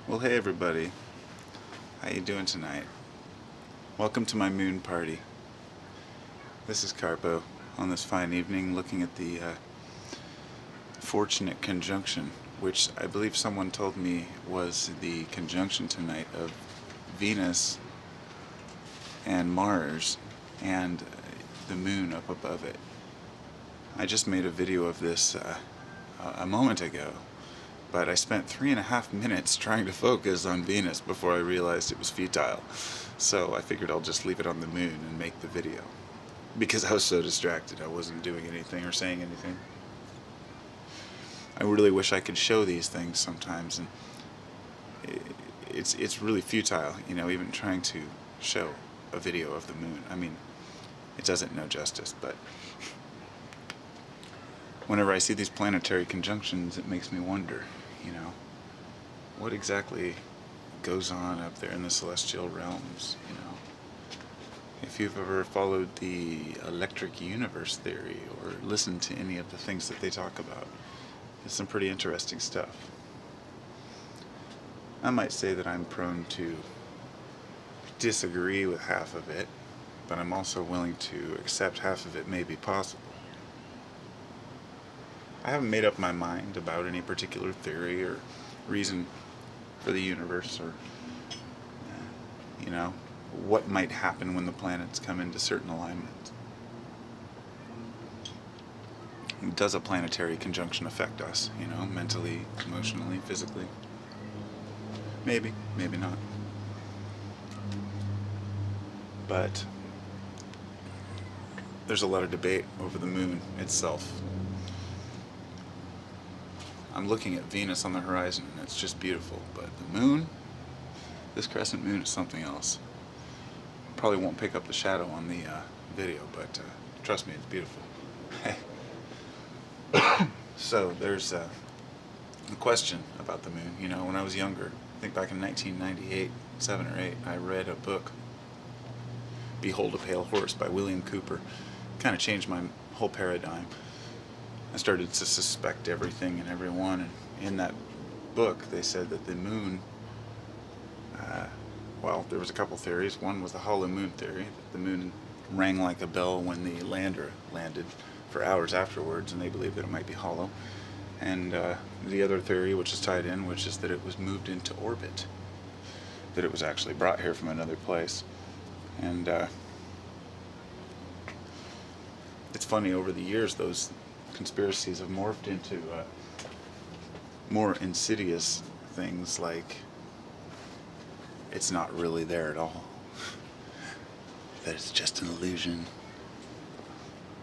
Well, hey everybody. How you doing tonight? Welcome to my moon party. This is Carpo on this fine evening looking at the fortunate conjunction, which I believe someone told me was the conjunction tonight of Venus and Mars and the moon up above it. I just made a video of this a moment ago, but I spent 3.5 minutes trying to focus on Venus before I realized it was futile. So I figured I'll just leave it on the moon and make the video, because I was so distracted I wasn't doing anything or saying anything. I really wish I could show these things sometimes, and it's really futile, even trying to show a video of the moon. I mean, it doesn't no justice, but whenever I see these planetary conjunctions, it makes me wonder, what exactly goes on up there in the celestial realms, If you've ever followed the electric universe theory or listened to any of the things that they talk about, it's some pretty interesting stuff. I might say that I'm prone to disagree with half of it, but I'm also willing to accept half of it may be possible. I haven't made up my mind about any particular theory or reason for the universe, or what might happen when the planets come into certain alignment. Does a planetary conjunction affect us, mentally, emotionally, physically? Maybe, maybe not. But there's a lot of debate over the moon itself. I'm looking at Venus on the horizon, and it's just beautiful. But the moon, this crescent moon, is something else. Probably won't pick up the shadow on the video, but trust me, it's beautiful. So there's a question about the moon. When I was younger, I think back in 1998, 7 or 8, I read a book, Behold a Pale Horse by William Cooper. Kind of changed my whole paradigm. I started to suspect everything and everyone, and in that book they said that the moon, there was a couple theories. One was the hollow moon theory, that the moon rang like a bell when the lander landed for hours afterwards, and they believed that it might be hollow. And the other theory, which is tied in, which is that it was moved into orbit, that it was actually brought here from another place. And it's funny, over the years those conspiracies have morphed into more insidious things, like it's not really there at all, that it's just an illusion,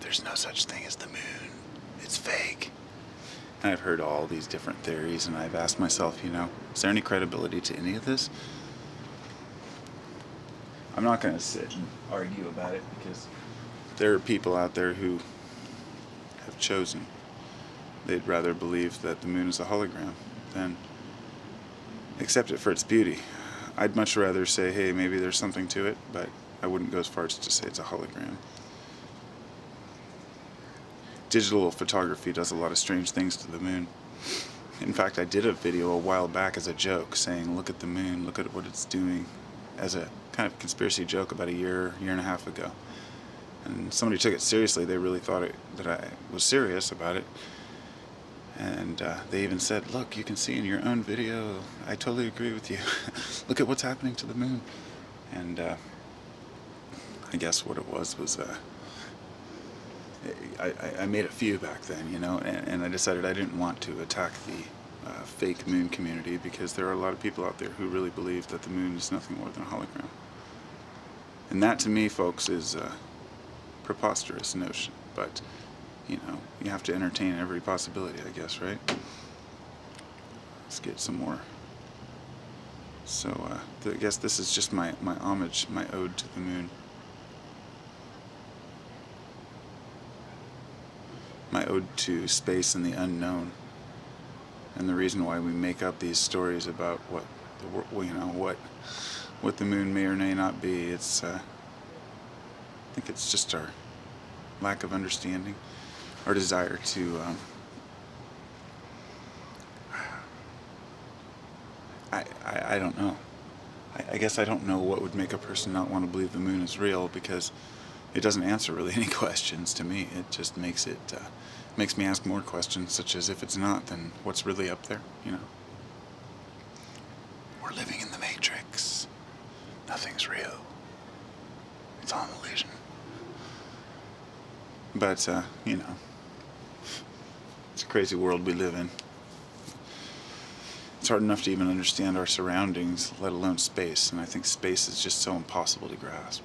there's no such thing as the moon, it's fake. And I've heard all these different theories, and I've asked myself, is there any credibility to any of this? I'm not going to sit and argue about it, because there are people out there who have chosen. They'd rather believe that the moon is a hologram than accept it for its beauty. I'd much rather say, hey, maybe there's something to it, but I wouldn't go as far as to say it's a hologram. Digital photography does a lot of strange things to the moon. In fact, I did a video a while back as a joke saying, look at the moon, look at what it's doing, as a kind of conspiracy joke about a year and a half ago. And somebody took it seriously. They really thought that I was serious about it. And they even said, look, you can see in your own video, I totally agree with you. Look at what's happening to the moon. And I guess what it was I made a few back then, and I decided I didn't want to attack the fake moon community, because there are a lot of people out there who really believe that the moon is nothing more than a hologram. And that, to me, folks, is a preposterous notion. But, you have to entertain every possibility, I guess, right? Let's get some more. So, I guess this is just my homage, my ode to the moon. My ode to space and the unknown, and the reason why we make up these stories about what the moon may or may not be. It's I think it's just our lack of understanding, our desire to I don't know. I guess I don't know what would make a person not want to believe the moon is real, because it doesn't answer really any questions to me. It just makes me ask more questions, such as, if it's not, then what's really up there? We're living in the Matrix. Nothing's real. It's all an illusion. But it's a crazy world we live in. It's hard enough to even understand our surroundings, let alone space, and I think space is just so impossible to grasp.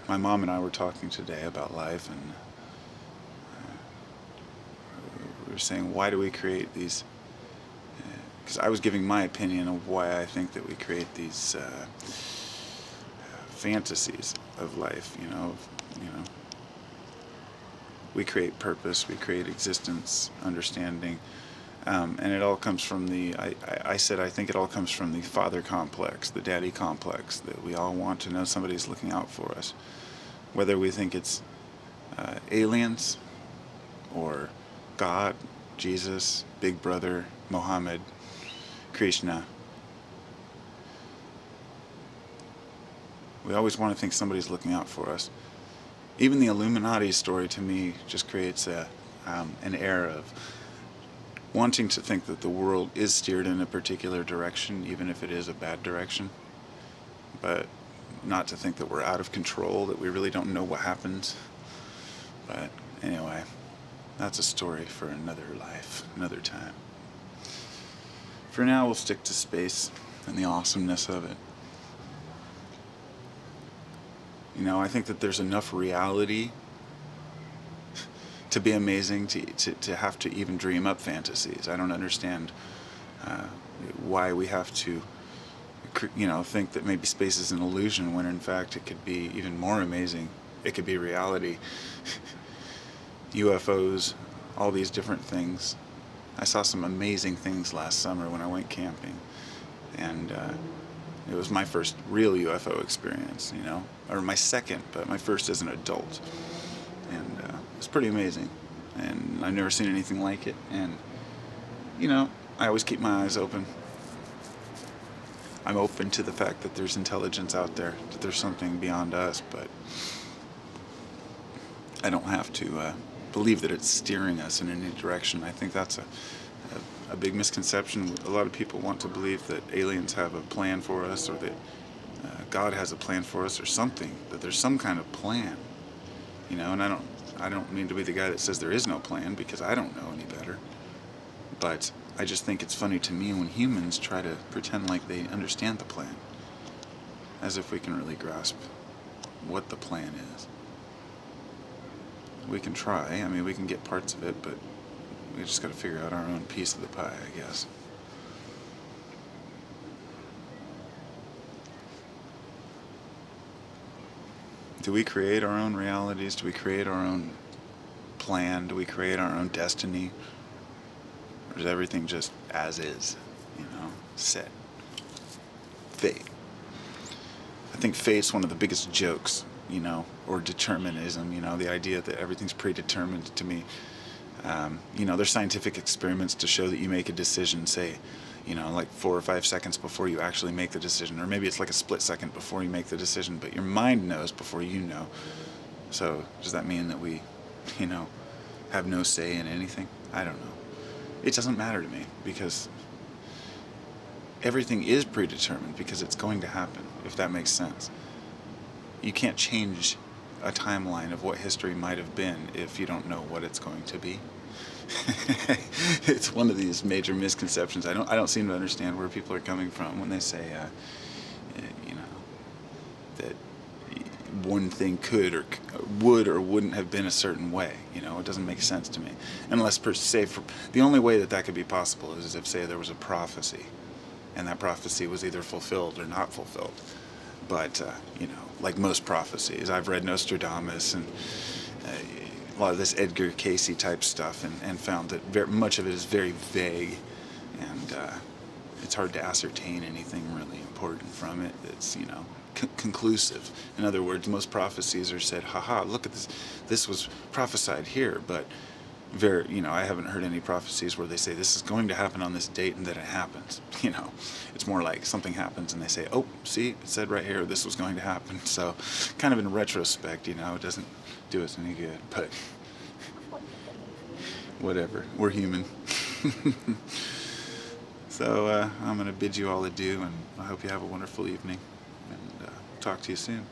My mom and I were talking today about life, and we were saying, why do we create these? Because I was giving my opinion of why I think that we create these fantasies of life. We create purpose, we create existence, understanding. And it all comes from I said I think it all comes from the father complex, the daddy complex, that we all want to know somebody's looking out for us. Whether we think it's aliens or God, Jesus, Big Brother, Mohammed, Krishna. We always want to think somebody's looking out for us. Even the Illuminati story, to me, just creates an air of wanting to think that the world is steered in a particular direction, even if it is a bad direction, but not to think that we're out of control, that we really don't know what happens. But anyway, that's a story for another life, another time. For now, we'll stick to space and the awesomeness of it. I think that there's enough reality to be amazing, to have to even dream up fantasies. I don't understand why we have to think that maybe space is an illusion, when in fact it could be even more amazing. It could be reality. UFOs, all these different things. I saw some amazing things last summer when I went camping, and it was my first real UFO experience, or my second, but my first as an adult. And it's pretty amazing, and I've never seen anything like it. And I always keep my eyes open. I'm open to the fact that there's intelligence out there, that there's something beyond us, but I don't have to believe that it's steering us in any direction. I think that's a big misconception. A lot of people want to believe that aliens have a plan for us, or that God has a plan for us, or something, that there's some kind of plan. And I don't mean to be the guy that says there is no plan, because I don't know any better. But I just think it's funny to me when humans try to pretend like they understand the plan, as if we can really grasp what the plan is. We can try. We can get parts of it, but we just got to figure out our own piece of the pie, I guess. Do we create our own realities? Do we create our own plan? Do we create our own destiny? Or is everything just as is, set? Fate. I think fate's one of the biggest jokes, or determinism, the idea that everything's predetermined. To me, there's scientific experiments to show that you make a decision, say, like 4 or 5 seconds before you actually make the decision, or maybe it's like a split second before you make the decision, but your mind knows before you know. So does that mean that we, have no say in anything? I don't know. It doesn't matter to me, because everything is predetermined, because it's going to happen, if that makes sense. You can't change a timeline of what history might have been if you don't know what it's going to be. It's one of these major misconceptions. I don't seem to understand where people are coming from when they say, that one thing could or would or wouldn't have been a certain way. It doesn't make sense to me. Unless, the only way that could be possible is if, say, there was a prophecy, and that prophecy was either fulfilled or not fulfilled. But, like most prophecies, I've read Nostradamus and a lot of this Edgar Casey type stuff, and found that much of it is very vague, and it's hard to ascertain anything really important from it that's, conclusive. In other words, most prophecies are said, haha, look at this was prophesied here, but I haven't heard any prophecies where they say this is going to happen on this date and then it happens. It's more like something happens and they say, oh, see, it said right here this was going to happen. So kind of in retrospect, it doesn't do us any good, but whatever, we're human. So I'm going to bid you all adieu, and I hope you have a wonderful evening, and talk to you soon.